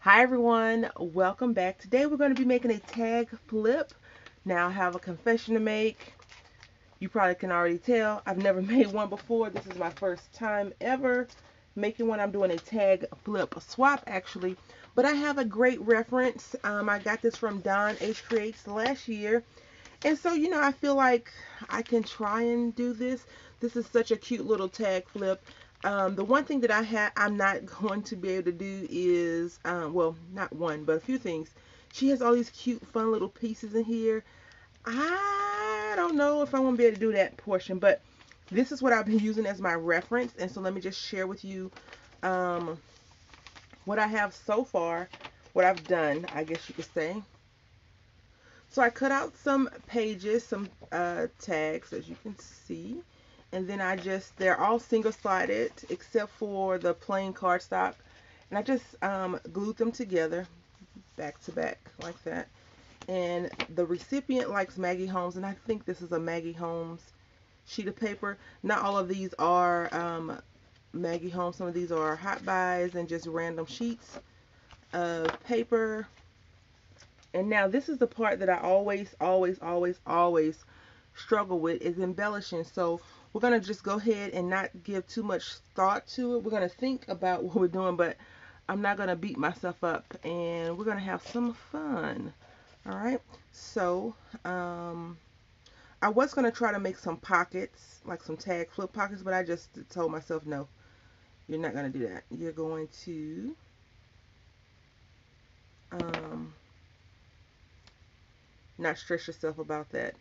Hi everyone, welcome back. Today we're going to be making a tag flip. Now I have a confession to make. You probably can already tell I've never made one before. This is my first time ever making one. I'm doing a tag flip swap actually, but I have a great reference. I got this from Don H Creates last year, and so I feel like I can try and do this. This is such a cute little tag flip. The one thing that I'm not going to be able to do is, well, not one, but a few things. She has all these cute, fun little pieces in here. I don't know if I'm going to be able to do that portion, but this is what I've been using as my reference. And so let me just share with you um, what I have so far, what I've done, I guess you could say. So I cut out some pages, some tags, as you can see. And then they're all single-sided except for the plain cardstock. And I just glued them together, back to back, like that. And the recipient likes Maggie Holmes, and I think this is a Maggie Holmes sheet of paper. Not all of these are Maggie Holmes. Some of these are hot buys and just random sheets of paper. And now this is the part that I always struggle with is embellishing. So we're going to just go ahead and not give too much thought to it. We're going to think about what we're doing, but I'm not going to beat myself up, and we're going to have some fun. All right. So I was going to try to make some pockets, like some tag flip pockets, but I just told myself, no, you're not going to do that. You're going to um, not stress yourself about that,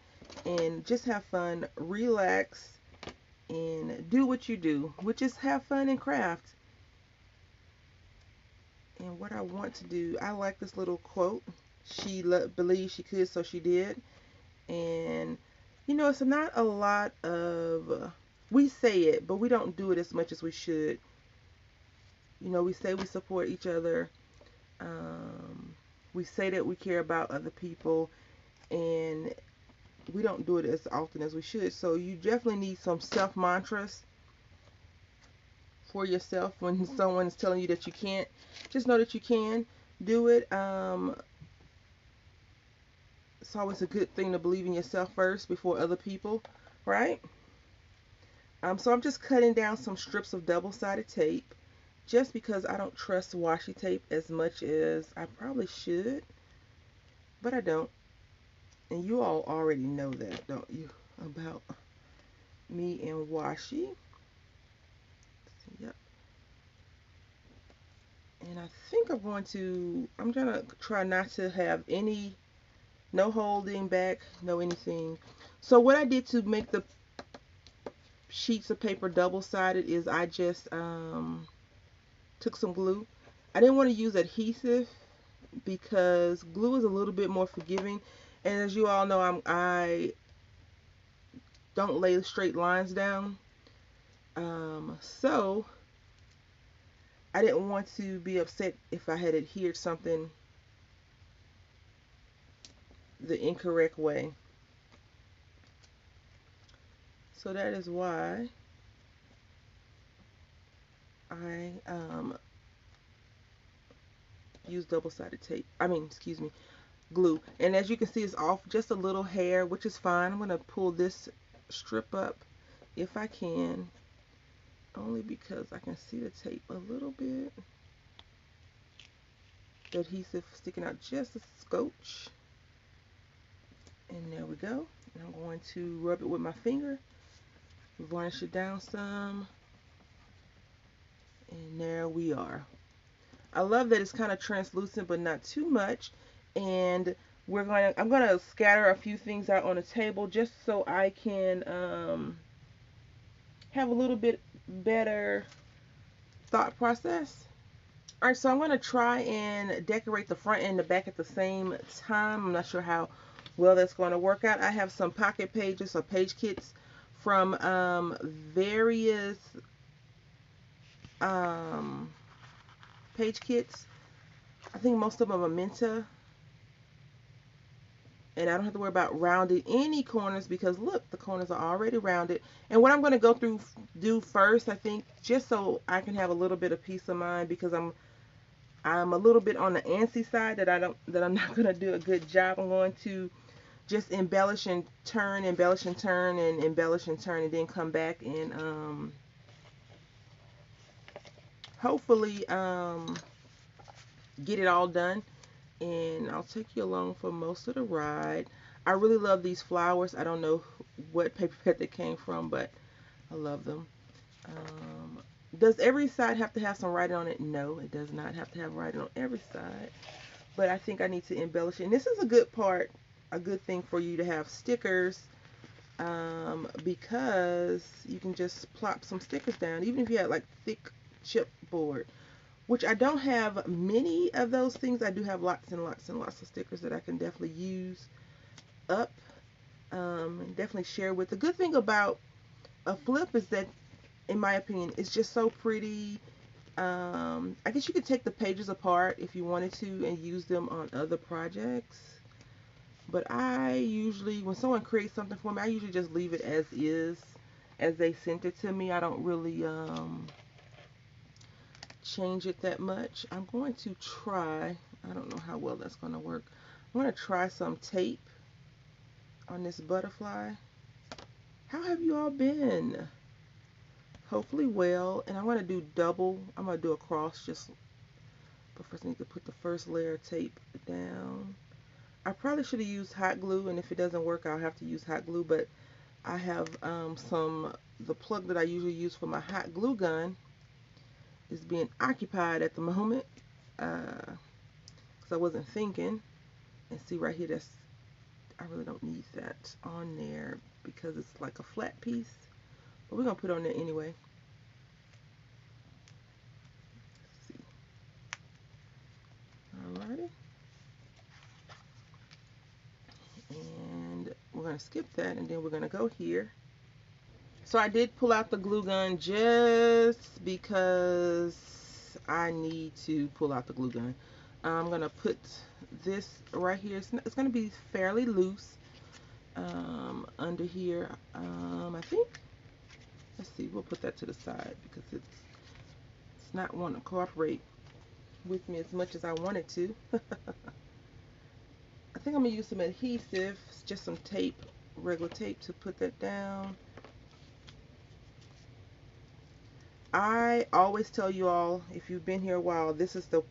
and just have fun, relax, and do what you do, which is have fun and craft. And what I want to do, I like this little quote. She believed she could, so she did. And it's not a lot of we say it, but we don't do it as much as we should. We say we support each other. Um, we say that we care about other people, and we don't do it as often as we should. So you definitely need some self mantras for yourself when someone is telling you that you can't. Just know that you can do it. It's always a good thing to believe in yourself first before other people, right? So I'm just cutting down some strips of double-sided tape just because I don't trust washi tape as much as I probably should, but I don't. And you all already know that, don't you? About me and washi. Yep. And I think I'm gonna try not to have no holding back, no anything. So what I did to make the sheets of paper double-sided is I just took some glue. I didn't want to use adhesive because glue is a little bit more forgiving. And as you all know, I don't lay straight lines down. So I didn't want to be upset if I had adhered something the incorrect way. So that is why I use double-sided tape. Excuse me, glue. And as you can see, it's off just a little hair, which is fine. I'm going to pull this strip up if I can, only because I can see the tape a little bit. The adhesive sticking out just a scotch. And there we go. And I'm going to rub it with my finger, varnish it down some, and there we are. I love that it's kind of translucent but not too much. And I'm gonna scatter a few things out on the table just so I can have a little bit better thought process. All right, so I'm gonna try and decorate the front and the back at the same time. I'm not sure how well that's going to work out. I have some pocket pages or page kits from various um, page kits. I think most of them are Minta, and I don't have to worry about rounding any corners because look, the corners are already rounded. And what I'm going to do first, I think, just so I can have a little bit of peace of mind, because I'm a little bit on the antsy side that I'm not gonna do a good job. I'm going to just embellish and turn, embellish and turn, and embellish and turn, and then come back and hopefully get it all done. And I'll take you along for most of the ride. I really love these flowers. I don't know what paper pet they came from, but I love them. Um, does every side have to have some writing on it? No, it does not have to have writing on every side. But I think I need to embellish it. And this is a good part, a good thing for you to have stickers, because you can just plop some stickers down, even if you had like thick chipboard, which I don't have many of those things. I do have lots and lots and lots of stickers that I can definitely use up, and definitely share with. The good thing about a flip is that, in my opinion, it's just so pretty. I guess you could take the pages apart if you wanted to and use them on other projects. But I usually, when someone creates something for me, I usually just leave it as is, as they sent it to me. I don't really change it that much. I'm going to try, I don't know how well that's going to work. I'm going to try some tape on this butterfly. How have you all been? Hopefully well. And I'm going to do double. I'm going to do a cross just, but first I need to put the first layer of tape down. I probably should have used hot glue, and if it doesn't work, I'll have to use hot glue, but I have the plug that I usually use for my hot glue gun is being occupied at the moment, because I wasn't thinking. And see right here, I really don't need that on there because it's like a flat piece, but we're going to put it on there anyway. Let's see. Alrighty. And we're going to skip that, and then we're going to go here. So I did pull out the glue gun just because I need to pull out the glue gun. I'm going to put this right here. It's going to be fairly loose under here. I think, let's see, we'll put that to the side because it's not wanting to cooperate with me as much as I want it to. I think I'm going to use some adhesive, just some tape, regular tape, to put that down. I always tell you all, if you've been here a while, this is the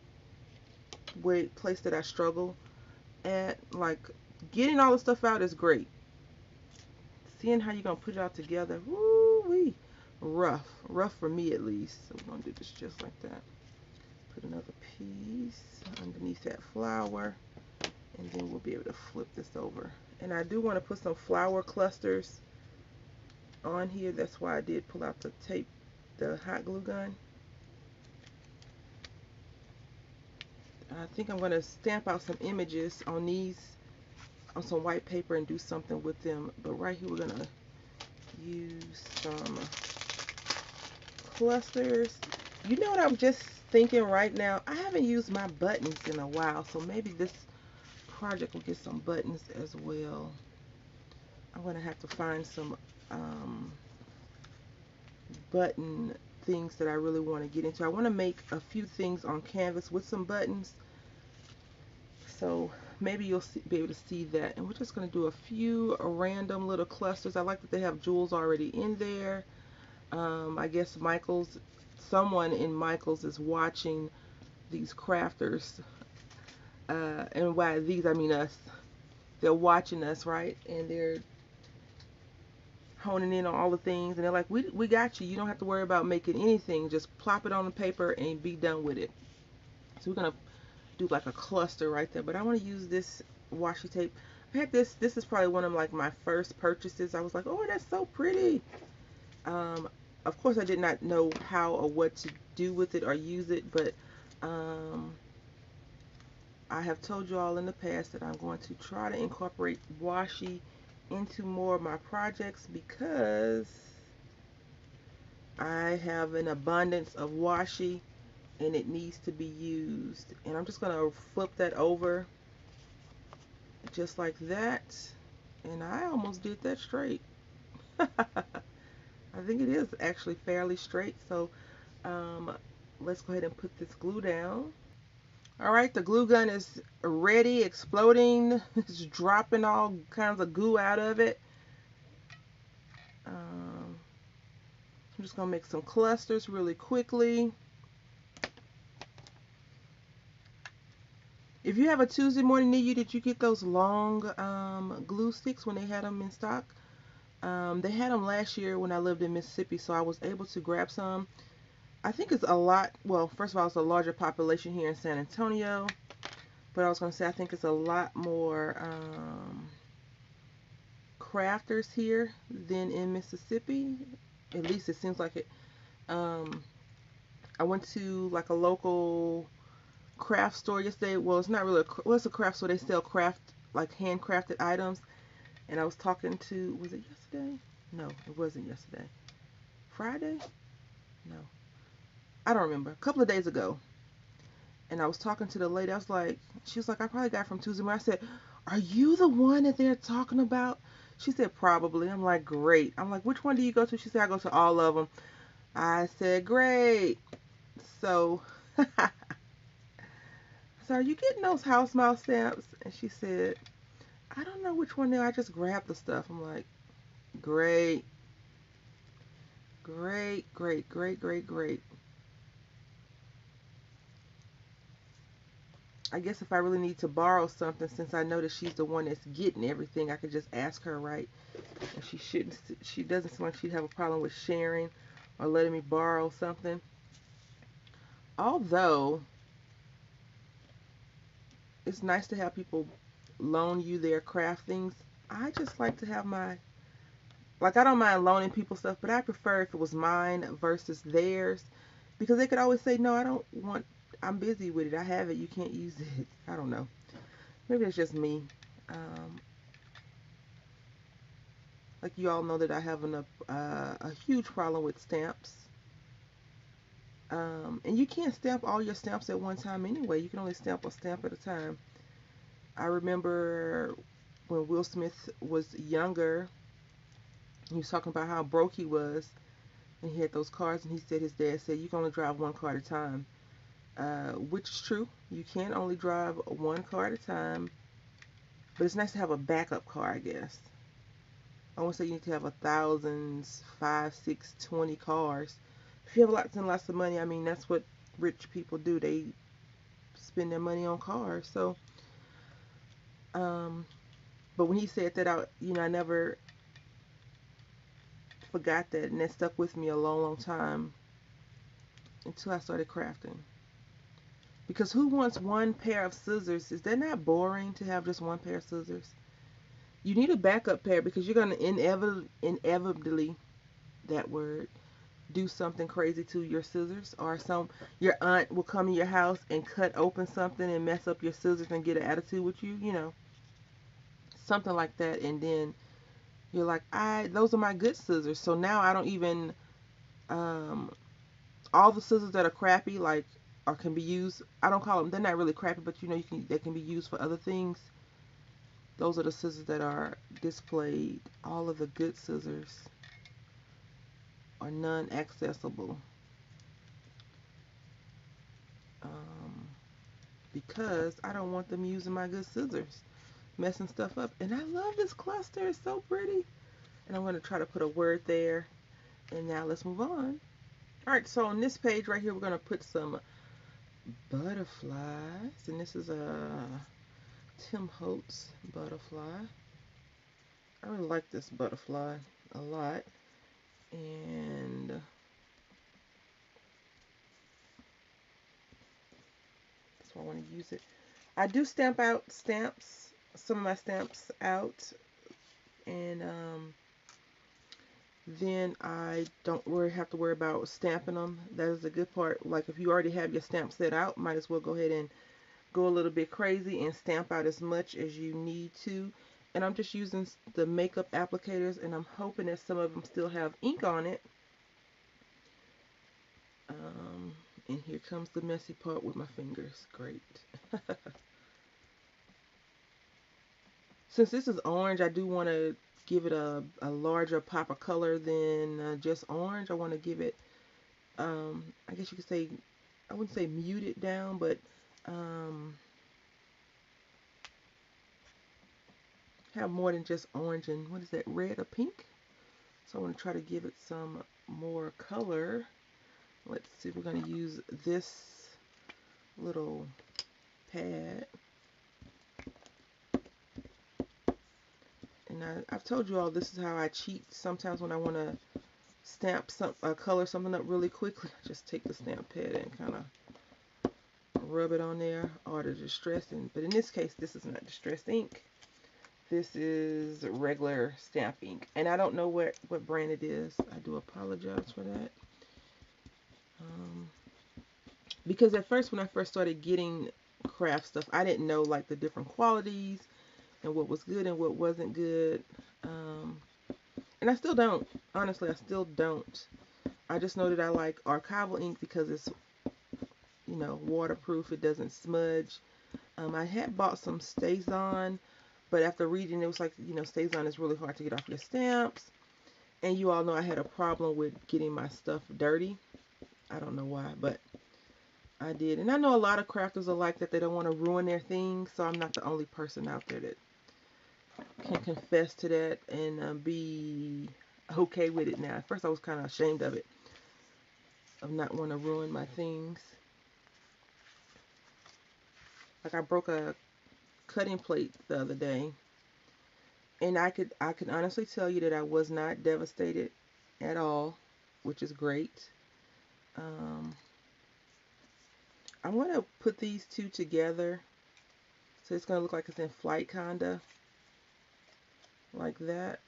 place that I struggle at. Like, getting all the stuff out is great. Seeing how you're going to put it all together, woo-wee, rough for me at least. So we're going to do this just like that. Put another piece underneath that flower, and then we'll be able to flip this over. And I do want to put some flower clusters on here. That's why I did pull out the tape, the hot glue gun. I think I'm going to stamp out some images on these, on some white paper, and do something with them. But right here we're going to use some clusters. You know what I'm just thinking right now? I haven't used my buttons in a while, so maybe this project will get some buttons as well. I'm going to have to find some button things that I really want to get into. I want to make a few things on canvas with some buttons, so maybe you'll be able to see that. And we're just going to do a few random little clusters. I like that they have jewels already in there. I guess someone in Michael's is watching these crafters, and by these I mean us. They're watching us, right? And they're honing in on all the things, and they're like, we got you. You don't have to worry about making anything. Just plop it on the paper and be done with it. So we're gonna do like a cluster right there. But I want to use this washi tape. I had this is probably one of like my first purchases. I was like, oh, that's so pretty. Of course I did not know how or what to do with it or use it, but I have told you all in the past that I'm going to try to incorporate washi into more of my projects because I have an abundance of washi and it needs to be used. And I'm just going to flip that over just like that, and I almost did that straight. I think it is actually fairly straight, so let's go ahead and put this glue down. All right, the glue gun is ready, exploding. It's dropping all kinds of goo out of it. Um, I'm just gonna make some clusters really quickly. If you have a Tuesday morning near you, did you get those long glue sticks when they had them in stock? They had them last year when I lived in Mississippi, so I was able to grab some. I think it's a lot. Well, first of all, it's a larger population here in San Antonio, but I was going to say I think it's a lot more crafters here than in Mississippi. At least it seems like it. Um, I went to like a local craft store yesterday. Well, it's not really well, it's a craft store. They sell craft, like handcrafted items. And I was talking to, was it yesterday? No, it wasn't yesterday. Friday? No, I don't remember. A couple of days ago. And I was talking to the lady. I was like, she was like, I probably got it from Tuesday morning. I said, are you the one that they're talking about? She said, probably. I'm like, great. I'm like, which one do you go to? She said, I go to all of them. I said, great. So, so are you getting those house mouse stamps? And she said, I don't know which one they are. I just grabbed the stuff. I'm like, great. Great, great, great, great, great. I guess if I really need to borrow something, since I know that she's the one that's getting everything, I could just ask her, right? And she shouldn't. She doesn't seem like she'd have a problem with sharing or letting me borrow something. Although it's nice to have people loan you their craft things, I just like to have my, like, I don't mind loaning people stuff, but I prefer if it was mine versus theirs, because they could always say, no, I don't want. I'm busy with it. I have it. You can't use it. I don't know. Maybe it's just me. Um, like you all know that I have a huge problem with stamps. And you can't stamp all your stamps at one time anyway. You can only stamp a stamp at a time. I remember when Will Smith was younger, he was talking about how broke he was, and he had those cards, and he said his dad said you can only drive one car at a time, which is true. You can only drive one car at a time, but it's nice to have a backup car, I guess. I won't say you need to have a thousands, 5, 6, 20 cars. If you have lots and lots of money, I mean, that's what rich people do. They spend their money on cars. So, um, but when he said that, I never forgot that, and that stuck with me a long, long time until I started crafting. Because who wants one pair of scissors? Is that not boring to have just one pair of scissors? You need a backup pair because you're going to inevitably, that word, do something crazy to your scissors, or your aunt will come in your house and cut open something and mess up your scissors and get an attitude with you, something like that. And then you're like, those are my good scissors. So now I don't even, um all the scissors that are crappy, like, or can be used, I don't call them, they're not really crappy, but they can be used for other things. Those are the scissors that are displayed. All of the good scissors are non-accessible, um, because I don't want them using my good scissors, messing stuff up. And I love this cluster. It's so pretty. And I'm going to try to put a word there. And now let's move on. All right, so on this page right here, we're going to put some butterflies. And this is a Tim Holtz butterfly. I really like this butterfly a lot. And that's why I want to use it. I do stamp out stamps, some of my stamps out. And then I don't have to worry about stamping them. That is a good part. Like if you already have your stamp set out, might as well go ahead and go a little bit crazy and stamp out as much as you need to. And I'm just using the makeup applicators, and I'm hoping that some of them still have ink on it. Um, and here comes the messy part with my fingers. Great. Since this is orange, I do want to give it a larger pop of color than just orange. I want to give it, I guess you could say, I wouldn't say muted down, but um, have more than just orange and what is that, red or pink. So I want to try to give it some more color. Let's see, we're going to use this little pad. And I've told you all this is how I cheat. Sometimes when I want to stamp color something up really quickly, I just take the stamp pad and kind of rub it on there, or the distress ink. But in this case, this is not distress ink. This is regular stamp ink, and I don't know what brand it is. I do apologize for that. Because at first, when I first started getting craft stuff, I didn't know like the different qualities and what was good and what wasn't good. And I still don't. Honestly, I still don't. I just know that I like archival ink because it's, you know, waterproof. It doesn't smudge. I had bought some StazOn, but after reading, it was like, you know, StazOn is really hard to get off your stamps. And you all know I had a problem with getting my stuff dirty. I don't know why, but I did. And I know a lot of crafters are like that. They don't want to ruin their things. So I'm not the only person out there that can confess to that and be okay with it now. At first I was kind of ashamed of it, of not want to ruin my things. Like I broke a cutting plate the other day, and I could honestly tell you that I was not devastated at all, which is great. I want to put these two together, so it's going to look like it's in flight, kinda like that.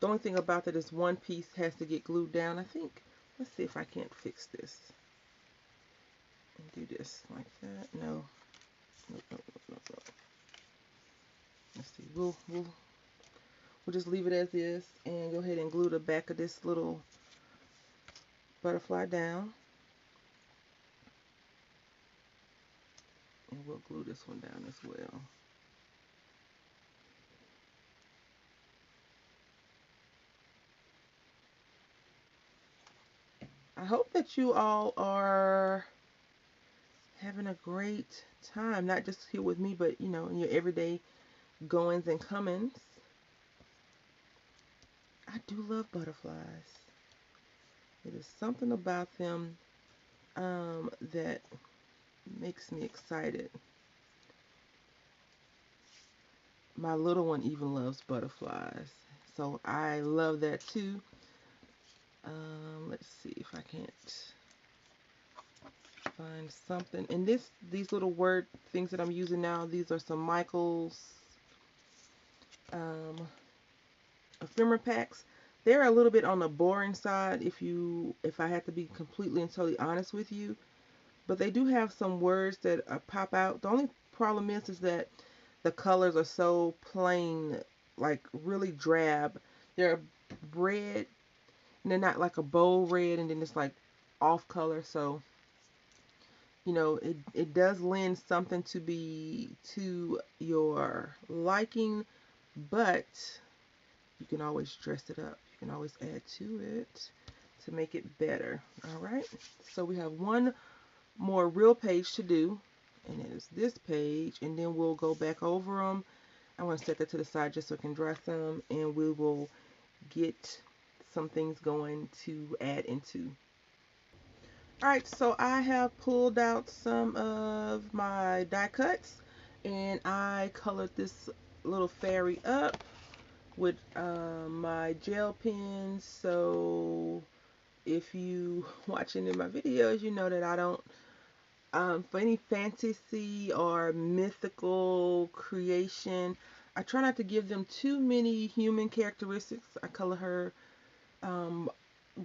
The only thing about that is one piece has to get glued down, I think. Let's see if I can't fix this and do this like that. No. No, no, no, no, no. Let's see. We'll just leave it as is and go ahead and glue the back of this little butterfly down. And we'll glue this one down as well. I hope that you all are having a great time, not just here with me, but, you know, in your everyday goings and comings. I do love butterflies. It is something about them that makes me excited. My little one even loves butterflies, so I love that too. Let's see if I can't find something. And these little word things that I'm using now, these are some Michaels ephemera packs. They're a little bit on the boring side if I had to be completely and totally honest with you. But they do have some words that pop out. The only problem is that the colors are so plain, like really drab. They're red, and they're not like a bold red, and then it's like off color. So, you know, it does lend something to be to your liking, but you can always dress it up. You can always add to it to make it better. All right. So we have one more real page to do, and it is this page, and then we'll go back over them. I want to set that to the side just so I can dry some, and we will get some things going to add into. Alright, so I have pulled out some of my die cuts, and I colored this little fairy up with my gel pens. So if you watching in my videos, you know that I don't for any fantasy or mythical creation, I try not to give them too many human characteristics. I color her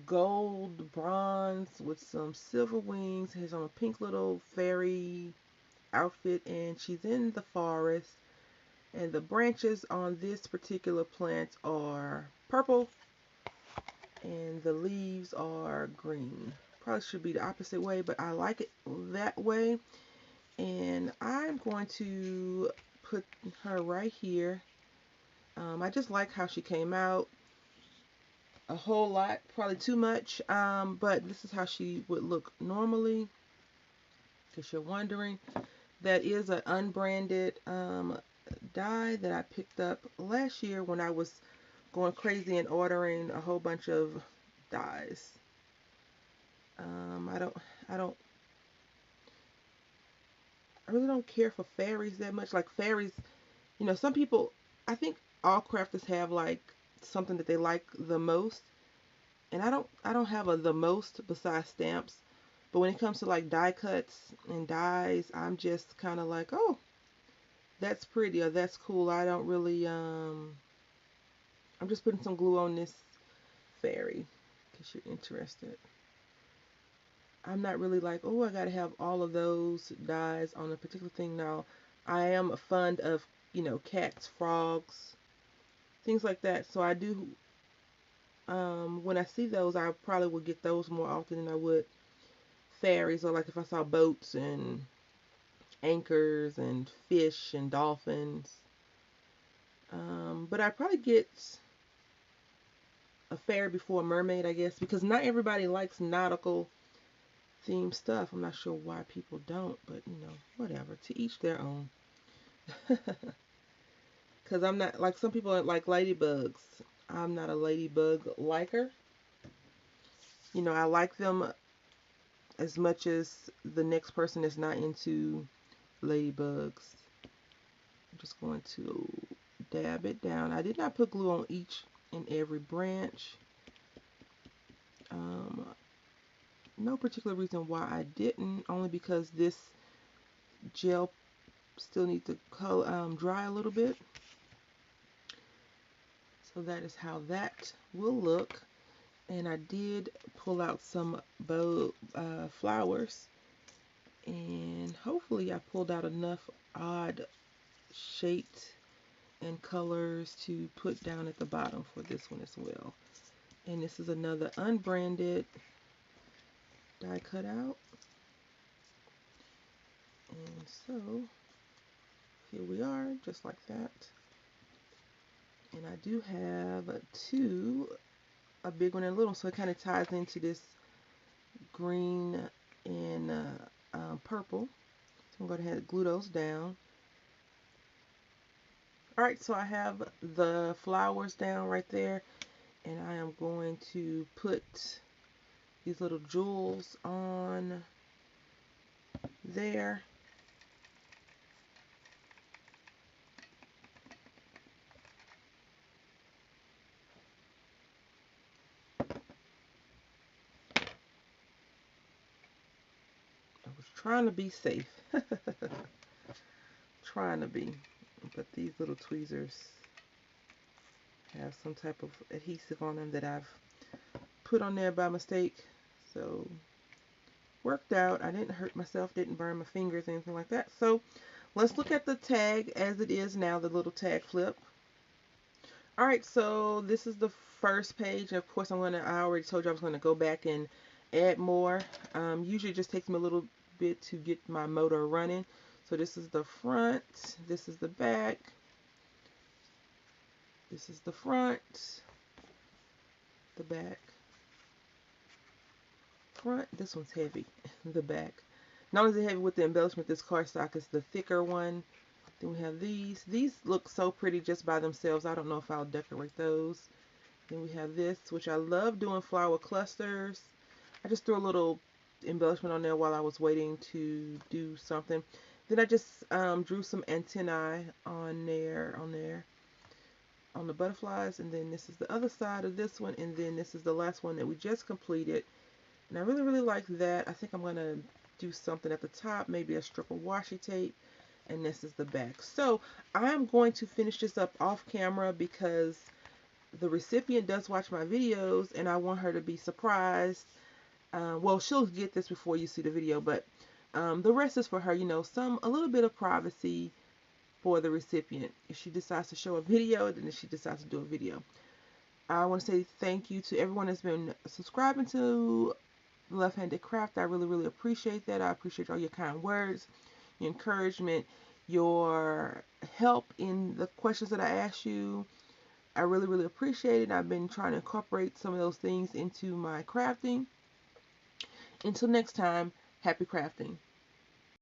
gold bronze with some silver wings. Has on a pink little fairy outfit, and she's in the forest. And the branches on this particular plant are purple, and the leaves are green. Probably should be the opposite way, but I like it that way. And I'm going to put her right here. I just like how she came out. a whole lot, probably too much, but this is how she would look normally, in case you're wondering. That is an unbranded dye that I picked up last year when I was going crazy and ordering a whole bunch of dyes. I don't, I don't, I really don't care for fairies that much. Like fairies, you know, some people, I think all crafters have like something that they like the most, and I don't have a the most besides stamps. But when it comes to like die cuts and dyes, I'm just kind of like, oh, that's pretty or that's cool. I don't really, I'm just putting some glue on this fairy, in case you're interested. I'm not really like, oh, I gotta have all of those dyes on a particular thing. Now, I am fond of, you know, cats, frogs, things like that. So I do, when I see those, I probably would get those more often than I would fairies, or like if I saw boats and anchors and fish and dolphins. But I probably get a fairy before a mermaid, I guess, because not everybody likes nautical themed stuff. I'm not sure why people don't, but you know, whatever. To each their own. Because I'm not, like some people like ladybugs. I'm not a ladybug liker. You know, I like them as much as the next person is not into ladybugs. I'm just going to dab it down. I did not put glue on each and every branch. Um, no particular reason why I didn't, only because this gel still needs to dry a little bit. So that is how that will look. And I did pull out some bow flowers, and hopefully I pulled out enough odd shaped and colors to put down at the bottom for this one as well. And this is another unbranded die cut out. And so here we are, just like that. And I do have two, a big one and a little, so it kind of ties into this green and purple. So I'm going to go ahead and glue those down. Alright, so I have the flowers down right there, and I am going to put these little jewels on there. I was trying to be safe. Trying to be. But these little tweezers have some type of adhesive on them that I've put on there by mistake. So, worked out. I didn't hurt myself, didn't burn my fingers, anything like that. So, let's look at the tag as it is now, the little tag flip. Alright, so this is the first page. Of course, I already told you I was going to go back and add more. Usually it just takes me a little bit to get my motor running. So this is the front, this is the back, this is the front, the back, front. This one's heavy, the back. Not only is it heavy with the embellishment, this cardstock is the thicker one. Then we have these. These look so pretty just by themselves. I don't know if I'll decorate those. Then we have this, which I love doing flower clusters. I just threw a little embellishment on there while I was waiting to do something. Then I just drew some antennae on there, on the butterflies. And then this is the other side of this one. And then this is the last one that we just completed. And I really, really like that. I think I'm going to do something at the top, maybe a strip of washi tape. And this is the back. So I'm going to finish this up off camera because the recipient does watch my videos and I want her to be surprised. Well, she'll get this before you see the video, but the rest is for her, you know, a little bit of privacy for the recipient. If she decides to show a video, then she decides to do a video. I want to say thank you to everyone that's been subscribing to Left-Handed Craft. I really, really appreciate that. I appreciate all your kind words, your encouragement, your help in the questions that I asked you, I really, really appreciate it. I've been trying to incorporate some of those things into my crafting. Until next time, happy crafting.